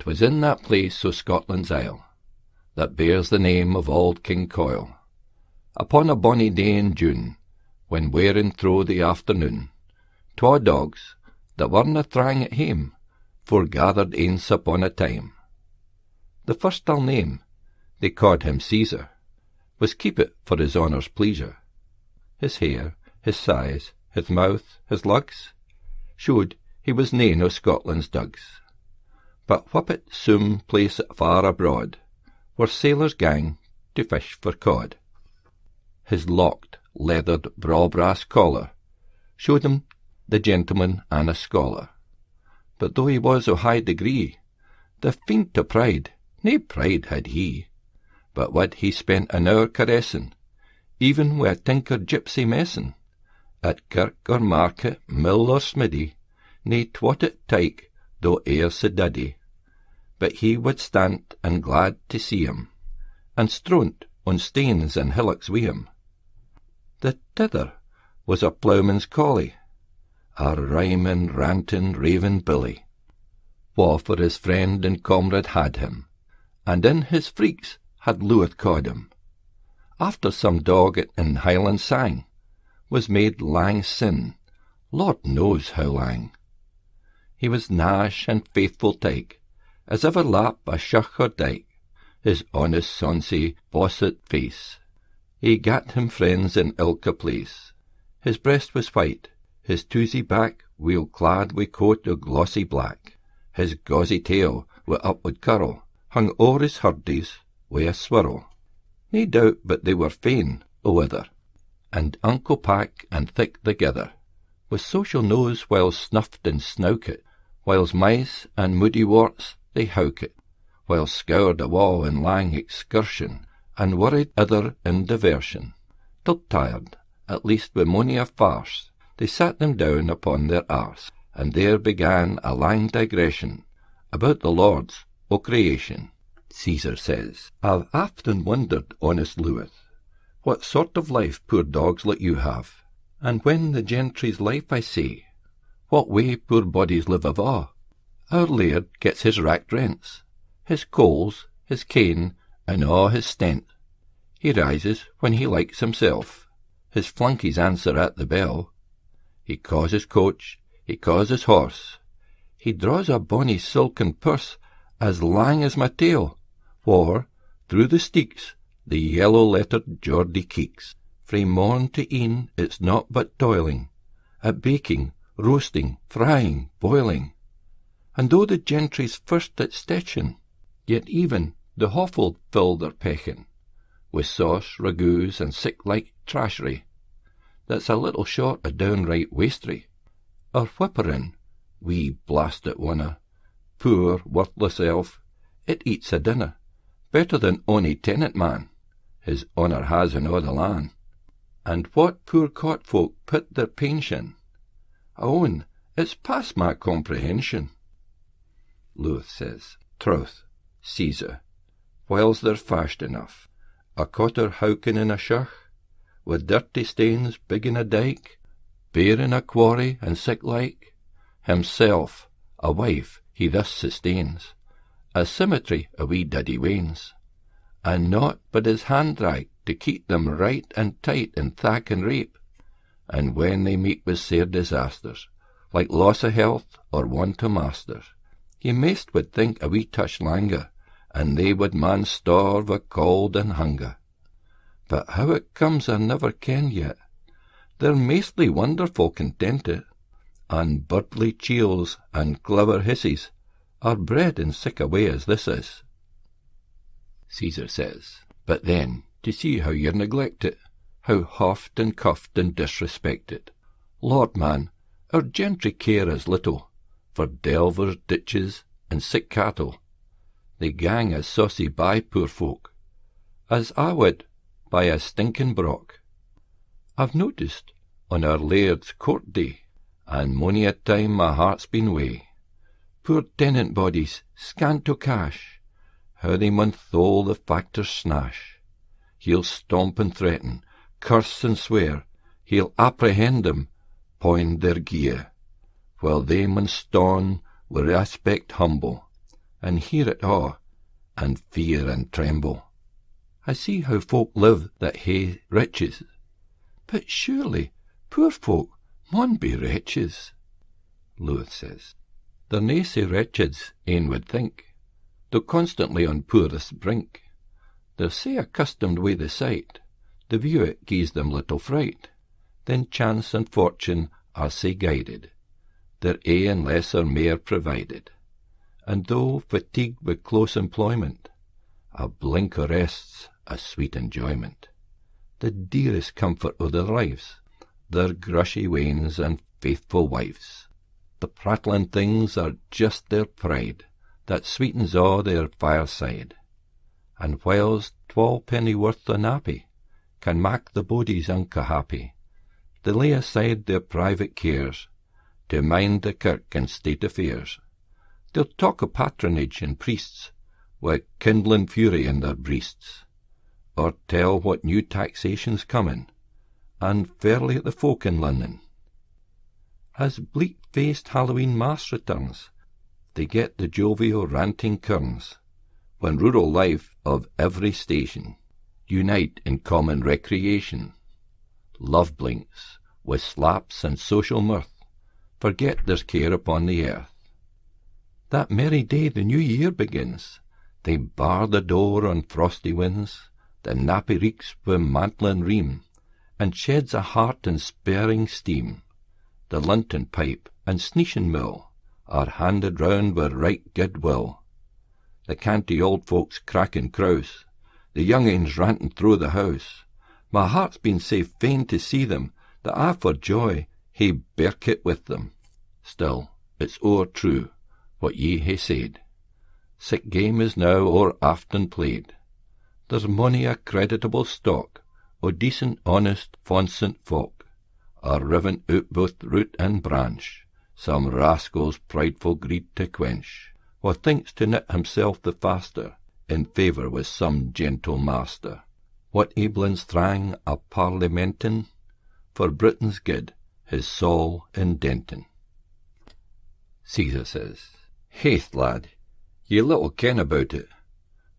'Twas in that place o' Scotland's Isle, that bears the name of Auld King Coil, upon a bonny day in June, when wearing thro' the afternoon, twa dogs, that werena thrang at hame, forgathered ance upon a time. The first I'll name, they ca'd him Caesar, was keepit for his honour's pleasure. His hair, his size, his mouth, his lugs, showed he was nane o' Scotland's dugs. But whippet some place far abroad, where sailors gang to fish for cod. His locked, leathered, braw-brass collar showed him the gentleman and a scholar. But though he was o' high degree, the fiend o' pride, nae pride had he, but what he spent an hour caressing, even wi' a tinker gypsy messin', at kirk or market, mill or smiddy, nae twatted tyke, though e'er sae duddy. But he would stand and glad to see him, and stront on stanes and hillocks wi' him. The tither was a ploughman's collie, a rhyming, ranting, raving billy, wha for his friend and comrade had him, and in his freaks had lueth ca'd him. After some dog in Highland sang, was made lang sin, Lord knows how lang. He was nash and faithful tyke, as ever lap a shach or dyke, his honest sonsy bosset face. He gat him friends in ilka place. His breast was white, his toosey back weel clad wi' coat o' glossy black. His gauzy tail wi' upward curl hung o'er his hurdies wi' a swirl. Nae doubt but they were fain o' ither, and unco pack and thick thegither, with social nose while snuffed and snowket, whiles mice and moody worts they howket, while scoured awa in lang excursion, and worried other in diversion, till tired, at least wi' mony a farce, they sat them down upon their arse, and there began a lang digression about the lords o' creation. Caesar says, I've often wondered, honest Lewis, what sort of life poor dogs like you have, and when the gentry's life I say, what way poor bodies live ava. Our laird gets his racked rents, his coals, his cane, and a' his stent. He rises when he likes himself, his flunkies answer at the bell. He caws his coach, he caws his horse, he draws a bonny silken purse as lang as my tail, for, through the steeks, the yellow-lettered Geordie keeks. Frae morn to e'en it's not but toiling, at baking, roasting, frying, boiling. And though the gentry's first at stetchin, yet even the hoffle fill their pechin, with sauce, ragoos, and sick-like trashery, that's a little short o' downright wastery. Our whipperin, wee blasted wonner, poor worthless elf, it eats a dinner, better than ony tenant man, his honour has in a' the land. And what poor cot folk put their pension, I own it's past my comprehension. Lewis says, Troth, Caesar, whiles they're fashed enough, a cotter howkin in a shach, with dirty stains big in a dyke, bearing a quarry and sick-like, himself, a wife, he thus sustains, a symmetry a wee duddy wains, and naught but his hand-drag to keep them right and tight in thack and rape, and when they meet with sair disasters, like loss o' health or want o' masters, ye maist would think a wee touch langer, and they would man starve o' cold and hunger. But how it comes I never ken yet. They're maistly wonderful contented, and birdly cheels and clever hisses are bred in sic a way as this is. Caesar says, But then, to see how you're neglected, how huffed and cuffed and disrespected. Lord, man, our gentry care as little for delvers, ditches, and sick cattle. They gang as saucy by poor folk, as I would by a stinking brock. I've noticed on our laird's court day, and mony a time my heart's been wae, poor tenant bodies scant o' cash, how they mun thole the factor's snash. He'll stomp and threaten, curse and swear, he'll apprehend them, pound their gear, while they mun ston wi' aspect humble, and hear it a', and fear and tremble. I see how folk live that hae riches, but surely poor folk maun be wretches. Lewis says, they're nae sae wretches, ane would think, though constantly on poorest brink. They're sae accustomed wi' the sight, the view it gies them little fright. Then chance and fortune are sae guided, they're aye and lesser mair provided. And though fatigued with close employment, a blink o' rest's a sweet enjoyment. The dearest comfort o' their lives, their grushy wains and faithful wives. The prattlin' things are just their pride, that sweetens a' their fireside. And whiles 12 penny worth o' nappy can mak the bodies unco happy, they lay aside their private cares to mind the kirk and state affairs. They'll talk o' patronage and priests, wi' kindlin' fury in their breasts, or tell what new taxation's comin', and fairly at the folk in London. As bleak-faced Halloween mass returns, they get the jovial ranting kerns, when rural life of every station unite in common recreation. Love blinks, with slaps and social mirth, forget there's care upon the earth. That merry day the new year begins, they bar the door on frosty winds, the nappy reeks wi' mantlin' ream, and sheds a heart-inspiring steam. The lunton pipe and sneeshin' mill are handed round wi' right good will. The canty old folks crackin' crouse, the young ains rantin' through the house. My heart's been sae fain to see them, that I for joy hae birk it with them. Still, it's o'er true, what ye hae said. Sic game is now o'er aften played. There's mony a creditable stock o' decent, honest, fonsant folk, are riven out both root and branch, some rascal's prideful greed to quench, wha thinks to knit himself the faster in favour with some gentle master. What aiblins thrang a parliamentin', for Britain's good, his soul indentin'. Caesar says, Haith, lad, ye little ken about it.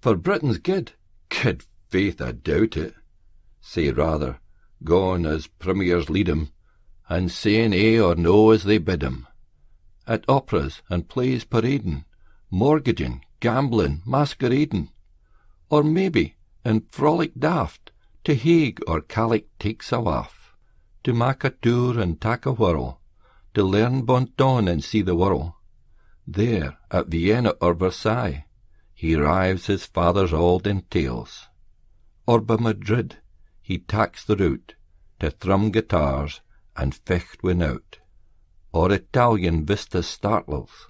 For Britain's good, good faith, I doubt it. Say rather, gone as premiers lead 'em, and saying aye or no as they bid 'em. At operas and plays paradin', mortgagin', gamblin', masqueradin', or maybe in frolic daft, to Hague or Calais takes a waff, to mak a tour and tak a whirl, to learn bon ton and see the world. There, at Vienna or Versailles, he rives his father's auld entails. Or by Madrid he taks the route, to thrum guitars and fecht without. Or Italian vistas startles,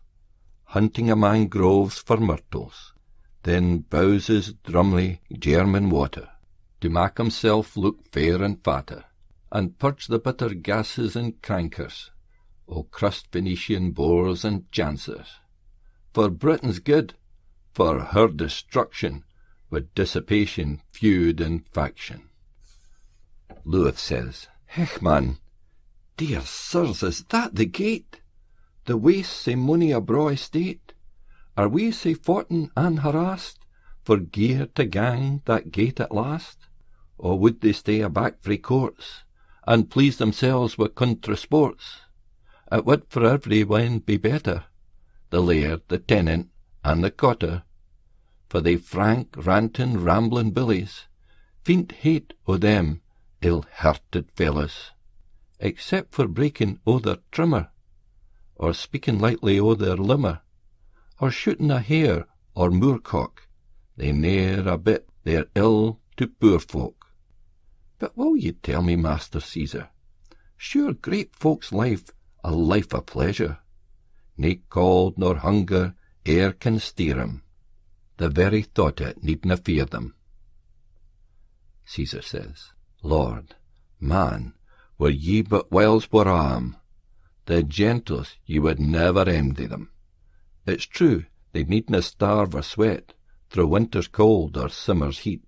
hunting amang groves for myrtles, then bowses drumly German water, to mak himself look fair and fatter, and purge the bitter gases and crankers, o' crust Venetian boors and chancers. For Britain's good, for her destruction, with dissipation, feud, and faction. Lewis says, Hech, man, dear sirs, is that the gate? The waste sae mony a braw estate? Are we sae foughten and harassed, for gear to gang that gate at last? Or would they stay aback frae courts, and please themselves with country sports? It would for every one be better, the laird, the tenant, and the cotter, for they frank, rantin', ramblin' billies, faint hate o' them ill-hearted fellows, except for breaking o' their trimmer, or speaking lightly o' their limmer, or shooting a hare or moorcock, they ne'er a bit they're ill to poor folk. But will ye tell me, Master Caesar, sure great folks' life a life o' pleasure, nae cold nor hunger e'er can steer 'em, the very thought it needna fear them. Caesar says, Lord, man, were ye but whiles were am, the gentles ye would never envy them. It's true, they needna starve or sweat, through winter's cold or summer's heat.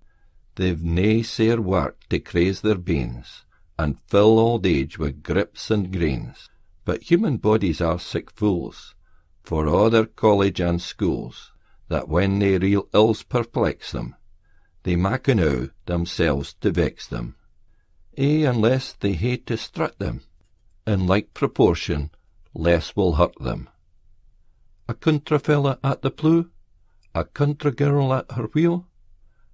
They've nae sair work to craze their banes, and fill old age with grips and grains. But human bodies are sick fools, for a' their college and schools. that when they real ills perplex them, they mak enow themselves to vex them, unless they hae to strut them, in like proportion less will hurt them. A country fella at the plough, a country girl at her wheel,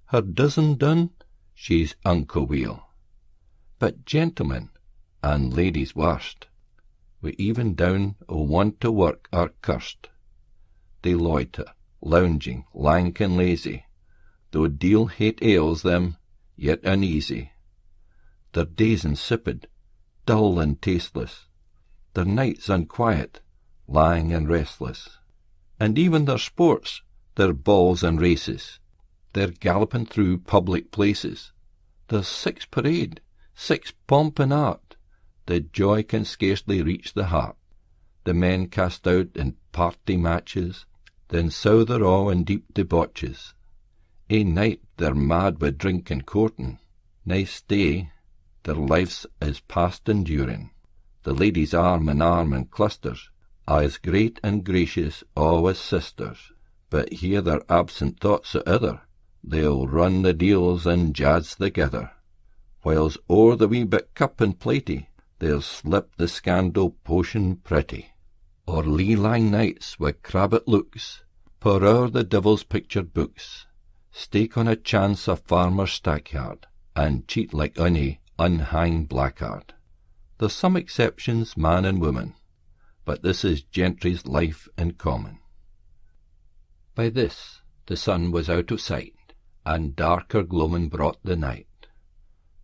her dozen done, she's unco weel. But gentlemen, and ladies worst, wi' even down o' want to work are cursed. They loiter, lounging, lank and lazy, though deal hate ails them, yet uneasy. Their days insipid, dull and tasteless, their nights unquiet, lang and restless, and even their sports, their balls and races, their galloping through public places, their six parade, six pomp and art, the joy can scarcely reach the heart. The men cast out in party matches, then souther all in deep debauches. Ae night they're mad wi' drink and courting, next day their lives is past enduring. The ladies arm in clusters, as great and gracious all as sisters, but hear their absent thoughts o' other, they'll run the deals and jazz thegither, whiles o'er the wee bit cup and platy they'll slip the scandal potion pretty, or lee lang nights wi' crabbit looks, pore o'er the devil's pictured books, stake on a chance of farmer's stackyard, and cheat like ony unhanged blackguard. There's some exceptions, man and woman, but this is gentry's life in common. By this the sun was out of sight, and darker gloamin' brought the night.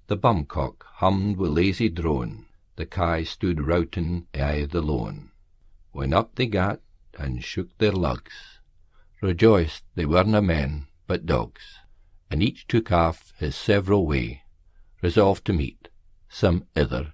The bumcock hummed wi' lazy drone, the kye stood routin' aye the lone, when up they gat and shook their lugs, rejoiced they werena men but dogs, and each took off his several way, resolved to meet some ither